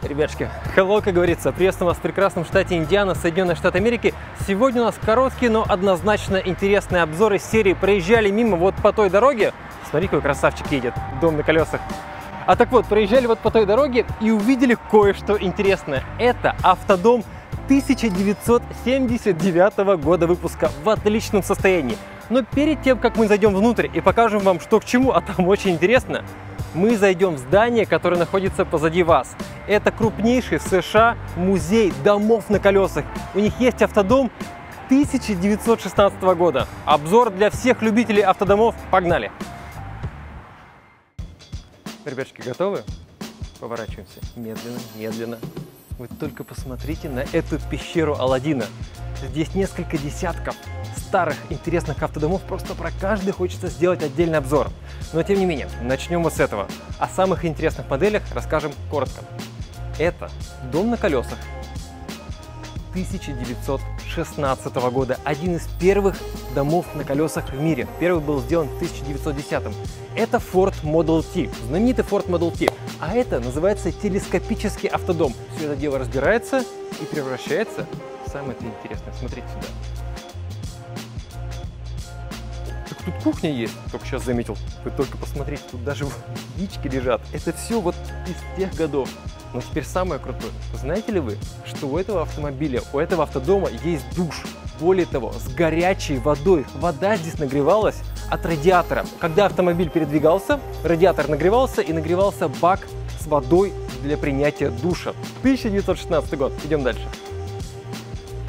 Ребятушки, hello, как говорится, приветствую вас в прекрасном штате Индиана, Соединенные Штаты Америки. Сегодня у нас короткий, но однозначно интересный обзор из серии «Проезжали мимо вот по той дороге». Смотри, какой красавчик едет, дом на колесах. А так вот, проезжали вот по той дороге и увидели кое-что интересное. Это автодом 1979 года выпуска в отличном состоянии. Но перед тем, как мы зайдем внутрь и покажем вам, что к чему, а там очень интересно, мы зайдем в здание, которое находится позади вас. Это крупнейший в США музей домов на колесах. У них есть автодом 1916 года. Обзор для всех любителей автодомов. Погнали! Ребятушки, готовы? Поворачиваемся. Медленно, медленно. Вы только посмотрите на эту пещеру Аладдина. Здесь несколько десятков старых интересных автодомов, просто про каждый хочется сделать отдельный обзор. Но тем не менее, начнем вот с этого. О самых интересных моделях расскажем коротко. Это дом на колесах 1916 года. Один из первых домов на колесах в мире. Первый был сделан в 1910-м. Это Ford Model T, знаменитый Ford Model T. А это называется телескопический автодом. Все это дело разбирается и превращается в самое-то интересное. Смотрите сюда. Так тут кухня есть, только сейчас заметил. Вы только посмотрите, тут даже яички лежат. Это все вот из тех годов. Но теперь самое крутое. Знаете ли вы, что у этого автомобиля, у этого автодома есть душ? Более того, с горячей водой. Вода здесь нагревалась от радиатора. Когда автомобиль передвигался, радиатор нагревался и нагревался бак с водой для принятия душа. 1916 год. Идем дальше.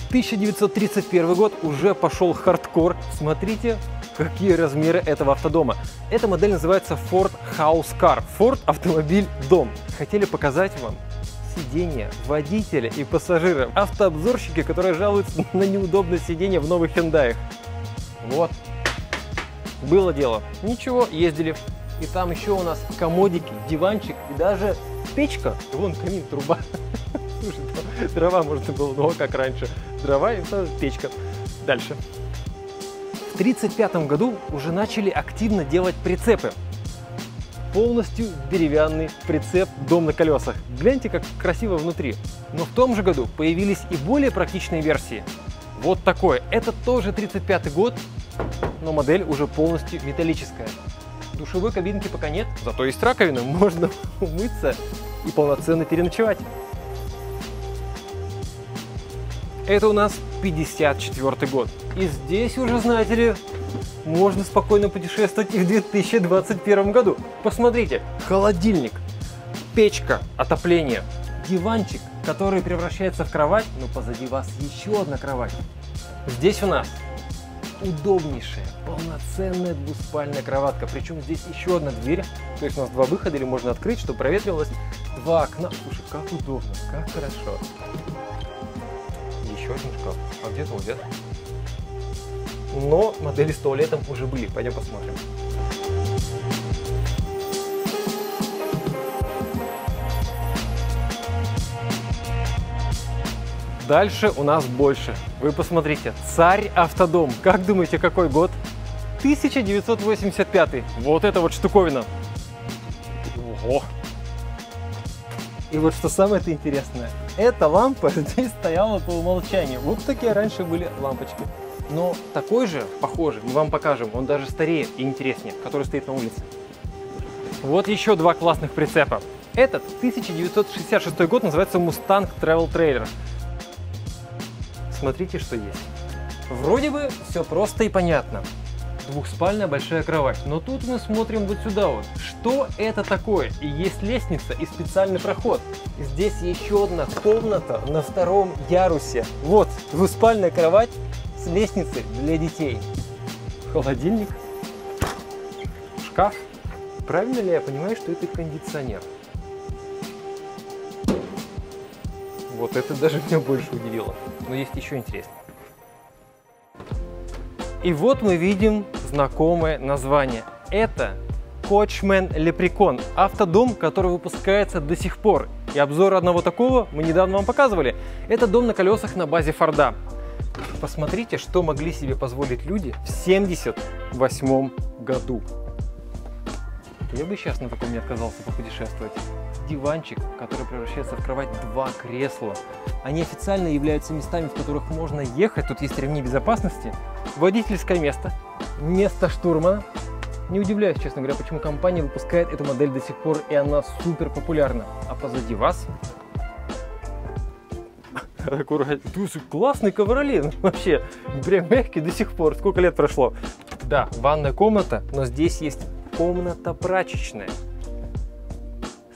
1931 год, уже пошел хардкор. Смотрите, какие размеры этого автодома. Эта модель называется Ford House Car. Ford автомобиль дом. Хотели показать вам сиденья водителя и пассажира. Автообзорщики, которые жалуются на неудобное сиденье в новых Hyundai. Вот. Было дело. Ничего, ездили. И там еще у нас комодики, диванчик и даже печка. Вон камин, труба. Слушай, дрова можно было, но как раньше. Дрова и печка. Дальше. В 1935 году уже начали активно делать прицепы. Полностью деревянный прицеп, дом на колесах. Гляньте, как красиво внутри. Но в том же году появились и более практичные версии. Вот такое. Это тоже 1935 год, но модель уже полностью металлическая. Душевой кабинки пока нет, зато есть раковина. Можно умыться и полноценно переночевать. Это у нас 1954 год. И здесь уже, знаете ли, можно спокойно путешествовать и в 2021 году. Посмотрите, холодильник, печка, отопление, диванчик, который превращается в кровать, но позади вас еще одна кровать. Здесь у нас удобнейшая, полноценная двуспальная кроватка. Причем здесь еще одна дверь, то есть у нас два выхода, или можно открыть, чтобы проветривалось. Два окна. Слушай, как удобно, как хорошо. Еще один шкаф. А где туалет? Но модели с туалетом уже были. Пойдем посмотрим. Дальше у нас больше. Вы посмотрите. Царь автодом. Как думаете, какой год? 1985. Вот это вот штуковина. Ого! И вот что самое-то интересное. Эта лампа здесь стояла по умолчанию. Вот такие раньше были лампочки. Но такой же, похожий, мы вам покажем, он даже старее и интереснее, который стоит на улице. Вот еще два классных прицепа. Этот 1966 год, называется Mustang Travel Trailer. Смотрите, что есть. Вроде бы все просто и понятно. Двухспальная большая кровать. Но тут мы смотрим вот сюда вот. Что это такое? И есть лестница и специальный проход. Здесь еще одна комната на втором ярусе. Вот, двуспальная кровать с лестницей для детей. Холодильник. Шкаф. Правильно ли я понимаю, что это кондиционер? Вот это даже меня больше удивило. Но есть еще интереснее. И вот мы видим знакомое название. Это Coachman Leprechaun. Автодом, который выпускается до сих пор. И обзор одного такого мы недавно вам показывали. Это дом на колесах на базе Форда. Посмотрите, что могли себе позволить люди в 1978 году. Я бы сейчас на таком не отказался попутешествовать. Диванчик, который превращается в кровать, 2 кресла. Они официально являются местами, в которых можно ехать. Тут есть ремни безопасности, водительское место, место штурмана. Не удивляюсь, честно говоря, почему компания выпускает эту модель до сих пор, и она супер популярна. А позади вас... Классный ковролин, вообще, прям мягкий до сих пор. Сколько лет прошло? Да, ванная комната, но здесь есть комната прачечная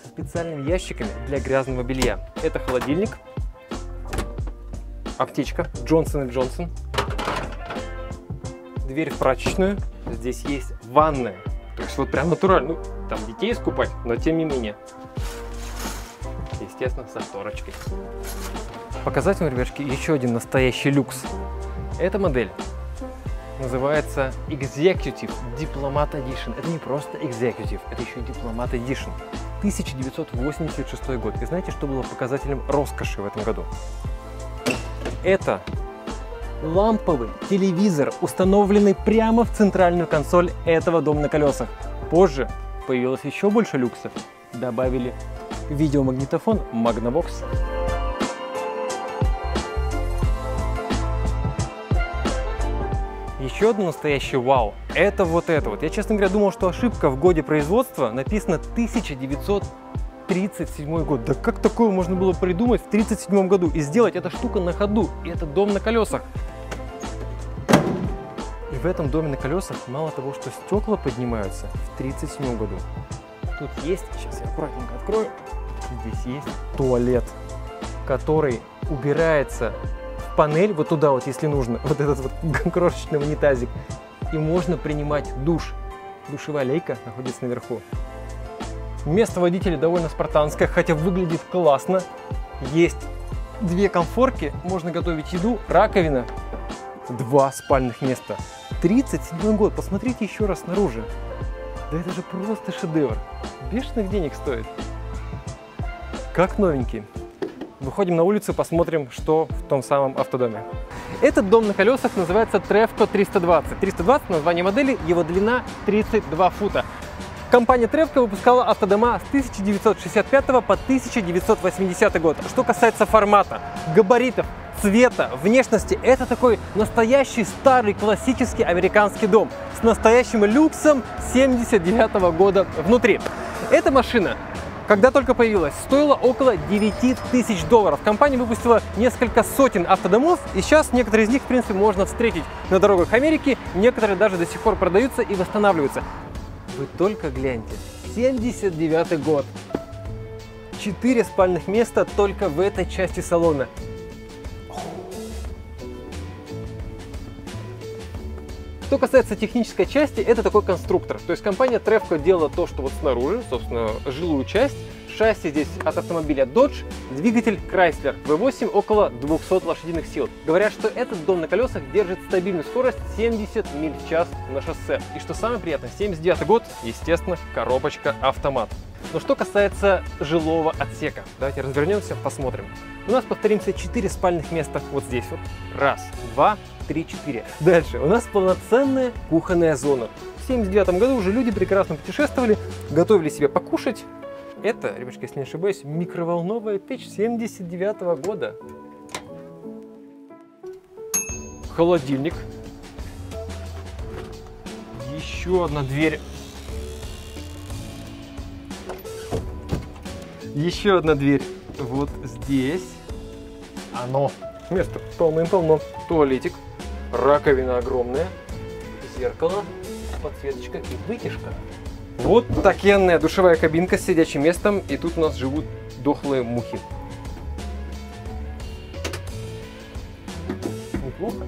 со специальными ящиками для грязного белья. Это холодильник, аптечка Johnson & Johnson, дверь в прачечную. Здесь есть ванная, то есть вот прям натурально. Ну, там детей искупать, но тем не менее. Естественно, со шторочкой. Показать вам, ребятки, еще один настоящий люкс. Эта модель называется Executive Diplomat Edition. Это не просто Executive, это еще и Diplomat Edition. 1986 год. И знаете, что было показателем роскоши в этом году? Это ламповый телевизор, установленный прямо в центральную консоль этого дома на колесах. Позже появилось еще больше люкса. Добавили видеомагнитофон Magnavox. Еще одно настоящее вау – это вот это вот. Я, честно говоря, думал, что ошибка в годе производства написана 1937 год. Да как такое можно было придумать в 1937 году и сделать эта штука на ходу? И это дом на колесах. И в этом доме на колесах мало того, что стекла поднимаются в 1937 году. Тут есть, сейчас я аккуратненько открою, здесь есть туалет, который убирается в панель вот туда вот, если нужно, вот этот вот крошечный унитазик. И можно принимать душ. Душевая лейка находится наверху. Место водителя довольно спартанское, хотя выглядит классно. Есть 2 комфорки, можно готовить еду, раковина, 2 спальных места. 37 год, посмотрите еще раз снаружи. Да это же просто шедевр. Бешеных денег стоит. Как новенький. Выходим на улицу, посмотрим, что в том самом автодоме. Этот дом на колесах называется Trevco 320. 320 название модели, его длина 32 фута. Компания Trevco выпускала автодома с 1965 по 1980 год. Что касается формата, габаритов, цвета, внешности, это такой настоящий старый классический американский дом с настоящим люксом 79 года внутри. Эта машина, когда только появилась, стоила около $9000. Компания выпустила несколько сотен автодомов, и сейчас некоторые из них, в принципе, можно встретить на дорогах Америки, некоторые даже до сих пор продаются и восстанавливаются. Вы только гляньте, 79 год. 4 спальных места только в этой части салона. Что касается технической части, это такой конструктор. То есть компания Trevco делала то, что вот снаружи, собственно, жилую часть. Шасси здесь от автомобиля Dodge, двигатель Chrysler V8 около 200 лошадиных сил. Говорят, что этот дом на колесах держит стабильную скорость 70 миль в час на шоссе. И что самое приятное, 79 год, естественно, коробочка автомат. Но что касается жилого отсека, давайте развернемся, посмотрим. У нас, повторимся, 4 спальных места вот здесь вот. 1, 2, 3, 4. Дальше у нас полноценная кухонная зона. В 79 году уже люди прекрасно путешествовали, готовили себе покушать. Это, ребятки, если не ошибаюсь, микроволновая печь 79 года. Холодильник. Еще одна дверь. Еще одна дверь вот здесь. Оно. Место полным-полно. Туалетик. Раковина огромная. Зеркало. Подсветочка и вытяжка. Вот такенная душевая кабинка с сидячим местом. И тут у нас живут дохлые мухи. Неплохо.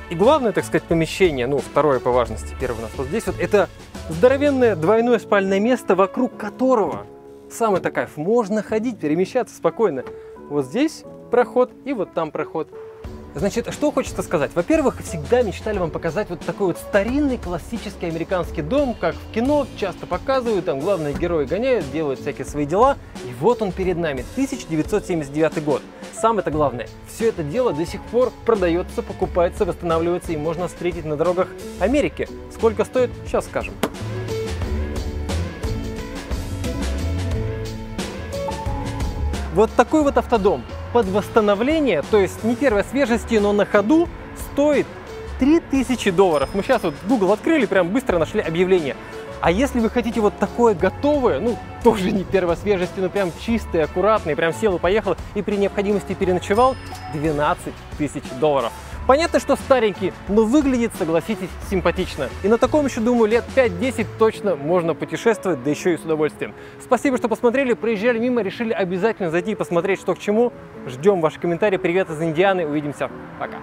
И главное, так сказать, помещение, ну, второе по важности, первое у нас вот здесь вот, это здоровенное двойное спальное место, вокруг которого, самый кайф, можно ходить, перемещаться спокойно. Вот здесь проход и вот там проход. Значит, что хочется сказать? Во-первых, всегда мечтали вам показать вот такой вот старинный классический американский дом, как в кино часто показывают, там главные герои гоняют, делают всякие свои дела. И вот он перед нами, 1979 год. Самое-то главное, все это дело до сих пор продается, покупается, восстанавливается и можно встретить на дорогах Америки. Сколько стоит, сейчас скажем. Вот такой вот автодом под восстановление, то есть не первой свежести, но на ходу, стоит $3000. Мы сейчас вот Google открыли, прям быстро нашли объявление. А если вы хотите вот такое готовое, ну тоже не первой свежести, но прям чистый, аккуратный, прям сел и поехал и при необходимости переночевал, $12000. Понятно, что старенький, но выглядит, согласитесь, симпатично. И на таком еще, думаю, лет 5-10 точно можно путешествовать, да еще и с удовольствием. Спасибо, что посмотрели, проезжали мимо, решили обязательно зайти и посмотреть, что к чему. Ждем ваши комментарии. Привет из Индианы, увидимся, пока.